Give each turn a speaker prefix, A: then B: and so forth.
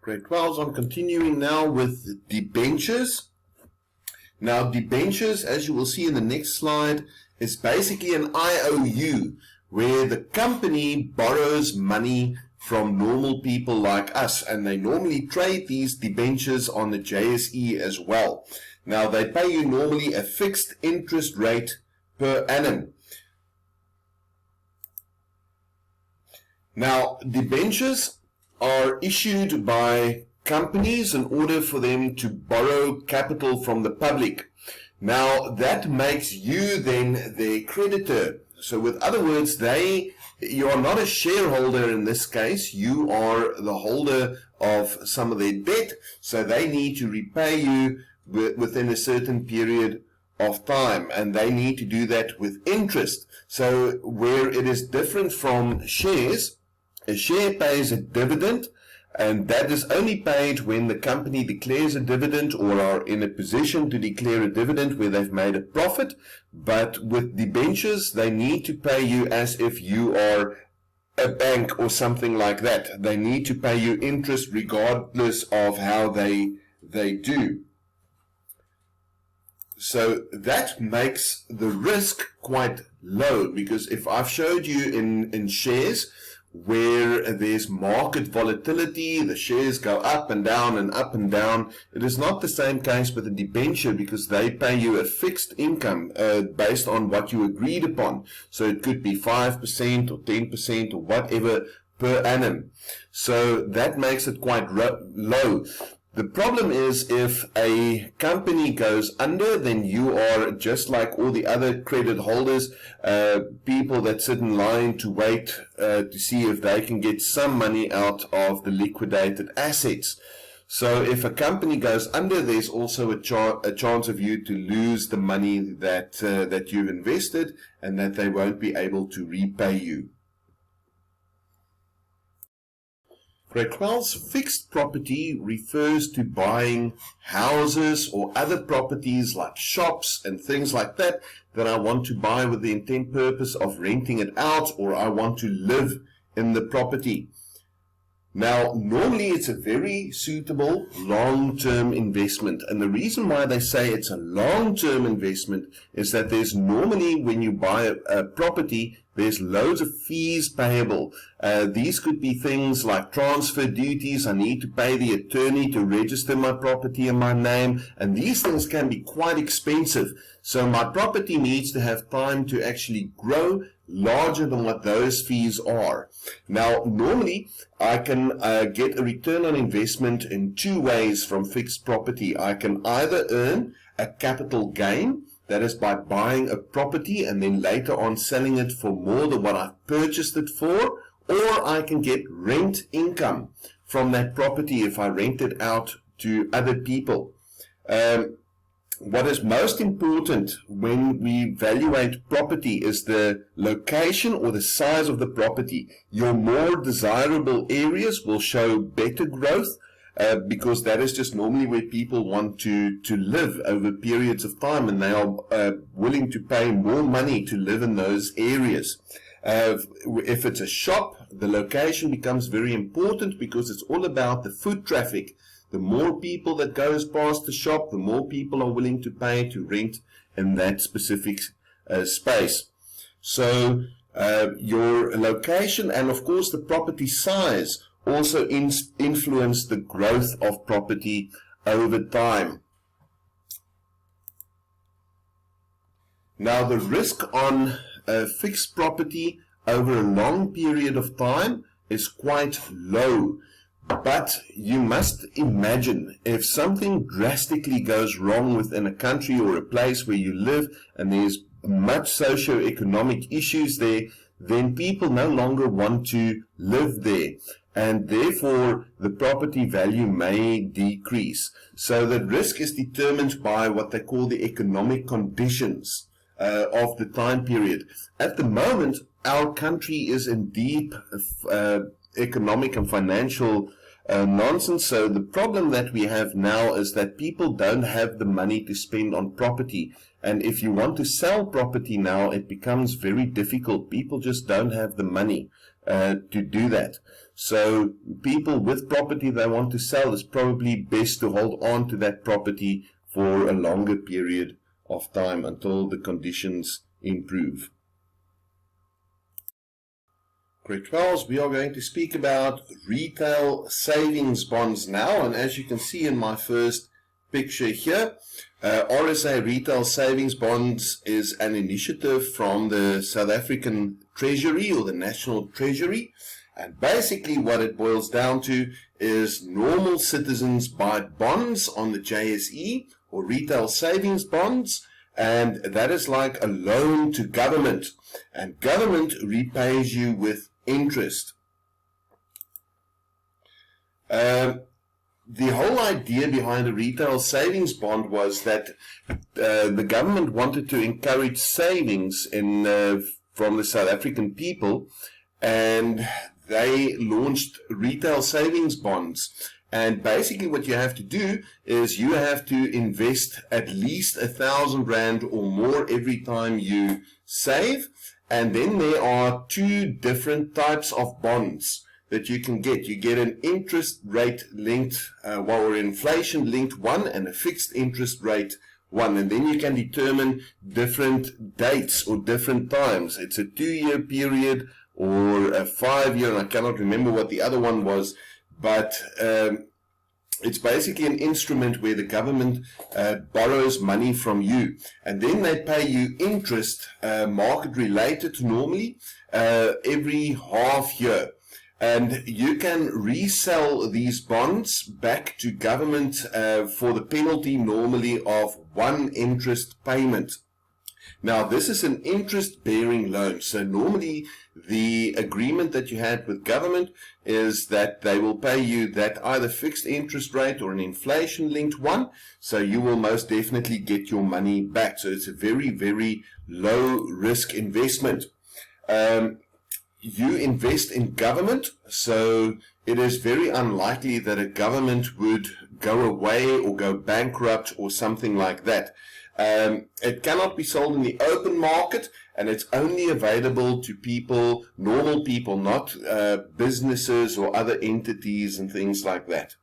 A: Grade 12, I'm continuing now with debentures. Now, debentures, as you will see in the next slide, is basically an IOU where the company borrows money from normal people like us, and they normally trade these debentures on the JSE as well. Now, they pay you normally a fixed interest rate per annum. Now, debentures are issued by companies in order for them to borrow capital from the public. Now, that makes you then their creditor. So with other words, you are not a shareholder in this case, you are the holder of some of their debt, so they need to repay you within a certain period of time, and they need to do that with interest. So where it is different from shares, a share pays a dividend, and that is only paid when the company declares a dividend or are in a position to declare a dividend where they've made a profit. But with debentures, they need to pay you as if you are a bank or something like that. They need to pay you interest regardless of how they do. So that makes the risk quite low, because if I've showed you in shares, where there's market volatility, the shares go up and down and up and down. It is not the same case with a debenture, because they pay you a fixed income based on what you agreed upon. So it could be 5% or 10% or whatever per annum. So that makes it quite low. The problem is, if a company goes under, then you are just like all the other credit holders, people that sit in line to wait to see if they can get some money out of the liquidated assets. So if a company goes under, there's also a chance of you to lose the money that you've invested, and that they won't be able to repay you. Grade 12's fixed property refers to buying houses or other properties like shops and things like that I want to buy with the intent purpose of renting it out, or I want to live in the property. Now, normally it's a very suitable long-term investment, and the reason why they say it's a long-term investment is that there's normally, when you buy a property, there's loads of fees payable. These could be things like transfer duties. I need to pay the attorney to register my property in my name, and these things can be quite expensive. So my property needs to have time to actually grow larger than what those fees are. Now, normally I can get a return on investment in two ways from fixed property. I can either earn a capital gain, that is by buying a property and then later on selling it for more than what I've purchased it for, or I can get rent income from that property if I rent it out to other people. What is most important when we evaluate property is the location or the size of the property. Your more desirable areas will show better growth, because that is just normally where people want to live over periods of time, and they are willing to pay more money to live in those areas. If it's a shop, the location becomes very important, because it's all about the foot traffic. The more people that goes past the shop, the more people are willing to pay to rent in that specific space. So your location and of course the property size also influence the growth of property over time. Now, the risk on a fixed property over a long period of time is quite low. But you must imagine, if something drastically goes wrong within a country or a place where you live, and there's much socio-economic issues there, then people no longer want to live there, and therefore the property value may decrease. So the risk is determined by what they call the economic conditions of the time period. At the moment, our country is in deep economic and financial nonsense. So the problem that we have now is that people don't have the money to spend on property, and if you want to sell property now, it becomes very difficult. People just don't have the money to do that. So people with property they want to sell, it's probably best to hold on to that property for a longer period of time until the conditions improve. Grade 12, we are going to speak about retail savings bonds now, and as you can see in my first picture here, RSA retail savings bonds is an initiative from the South African Treasury or the National Treasury, and basically what it boils down to is normal citizens buy bonds on the JSE or retail savings bonds, and that is like a loan to government, and government repays you with interest. The whole idea behind the retail savings bond was that the government wanted to encourage savings from the South African people, and they launched retail savings bonds. And basically what you have to do is you have to invest at least 1,000 Rand or more every time you save. And then there are two different types of bonds that you can get. You get an interest rate linked, or inflation linked one, and a fixed interest rate one. And then you can determine different dates or different times. It's a 2-year period or a 5-year, and I cannot remember what the other one was, but it's basically an instrument where the government borrows money from you, and then they pay you interest, market related normally, every half year. And you can resell these bonds back to government for the penalty normally of 1 interest payment. Now, this is an interest-bearing loan, so normally the agreement that you had with government is that they will pay you that either fixed interest rate or an inflation-linked one, so you will most definitely get your money back. So it's a very, very low-risk investment. You invest in government, so it is very unlikely that a government would go away or go bankrupt or something like that. It cannot be sold in the open market, and it's only available to people, normal people, not businesses or other entities and things like that.